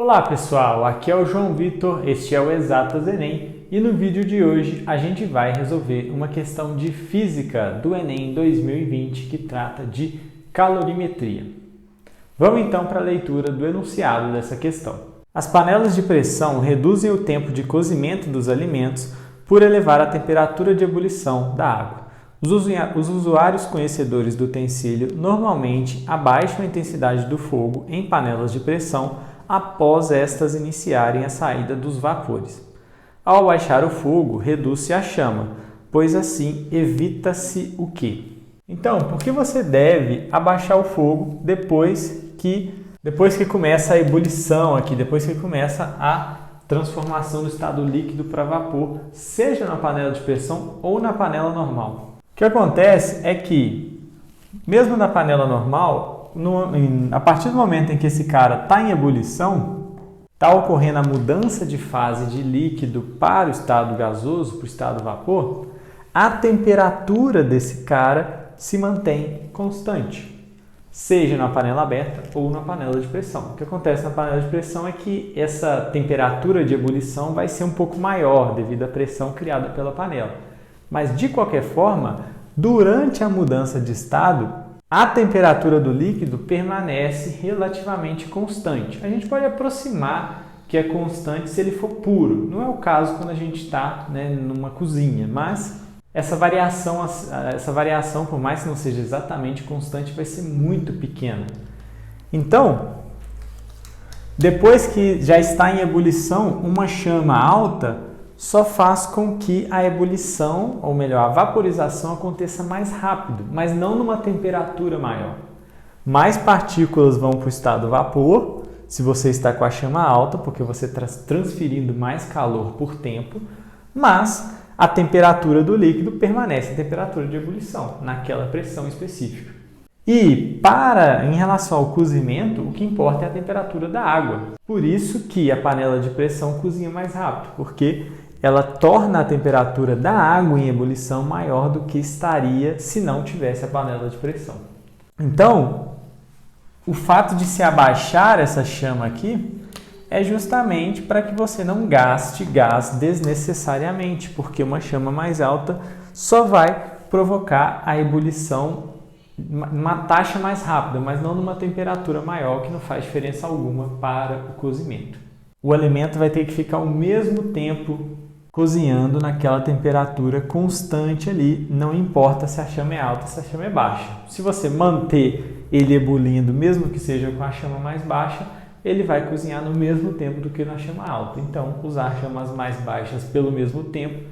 Olá pessoal, aqui é o João Vitor, este é o Exatas Enem e no vídeo de hoje a gente vai resolver uma questão de física do Enem 2020 que trata de calorimetria. Vamos então para a leitura do enunciado dessa questão. As panelas de pressão reduzem o tempo de cozimento dos alimentos por elevar a temperatura de ebulição da água. Os usuários conhecedores do utensílio normalmente abaixam a intensidade do fogo em panelas de pressão após estas iniciarem a saída dos vapores. Ao abaixar o fogo, reduz-se a chama, pois assim evita-se o quê? Então, por que você deve abaixar o fogo depois que começa a ebulição aqui, depois que começa a transformação do estado líquido para vapor, seja na panela de pressão ou na panela normal? O que acontece é que, mesmo na panela normal, a partir do momento em que esse cara está em ebulição, está ocorrendo a mudança de fase de líquido para o estado gasoso, para o estado vapor, a temperatura desse cara se mantém constante, seja na panela aberta ou na panela de pressão. O que acontece na panela de pressão é que essa temperatura de ebulição vai ser um pouco maior devido à pressão criada pela panela. Mas, de qualquer forma, durante a mudança de estado, a temperatura do líquido permanece relativamente constante. A gente pode aproximar que é constante se ele for puro. Não é o caso quando a gente está numa cozinha, mas essa variação, por mais que não seja exatamente constante, vai ser muito pequena. Então, depois que já está em ebulição, uma chama alta só faz com que a ebulição, ou melhor, a vaporização aconteça mais rápido, mas não numa temperatura maior. Mais partículas vão para o estado vapor, se você está com a chama alta, porque você está transferindo mais calor por tempo, mas a temperatura do líquido permanece a temperatura de ebulição, naquela pressão específica. E em relação ao cozimento, o que importa é a temperatura da água. Por isso que a panela de pressão cozinha mais rápido, porque ela torna a temperatura da água em ebulição maior do que estaria se não tivesse a panela de pressão. Então, o fato de se abaixar essa chama aqui é justamente para que você não gaste gás desnecessariamente, porque uma chama mais alta só vai provocar a ebulição numa taxa mais rápida, mas não numa temperatura maior, que não faz diferença alguma para o cozimento. O alimento vai ter que ficar o mesmo tempo cozinhando naquela temperatura constante ali, não importa se a chama é alta ou se a chama é baixa. Se você manter ele ebulindo, mesmo que seja com a chama mais baixa, ele vai cozinhar no mesmo tempo do que na chama alta. Então, usar chamas mais baixas pelo mesmo tempo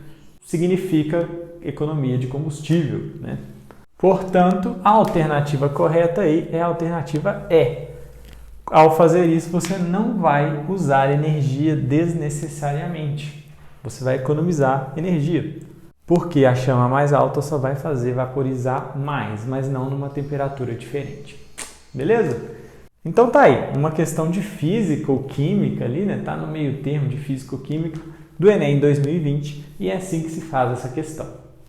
significa economia de combustível, né? Portanto, a alternativa correta aí é a alternativa E. Ao fazer isso, você não vai usar energia desnecessariamente. Você vai economizar energia, porque a chama mais alta só vai fazer vaporizar mais, mas não numa temperatura diferente. Beleza? Então tá aí, uma questão de física ou química ali, né? Tá no meio termo de física ou química do Enem 2020 e é assim que se faz essa questão.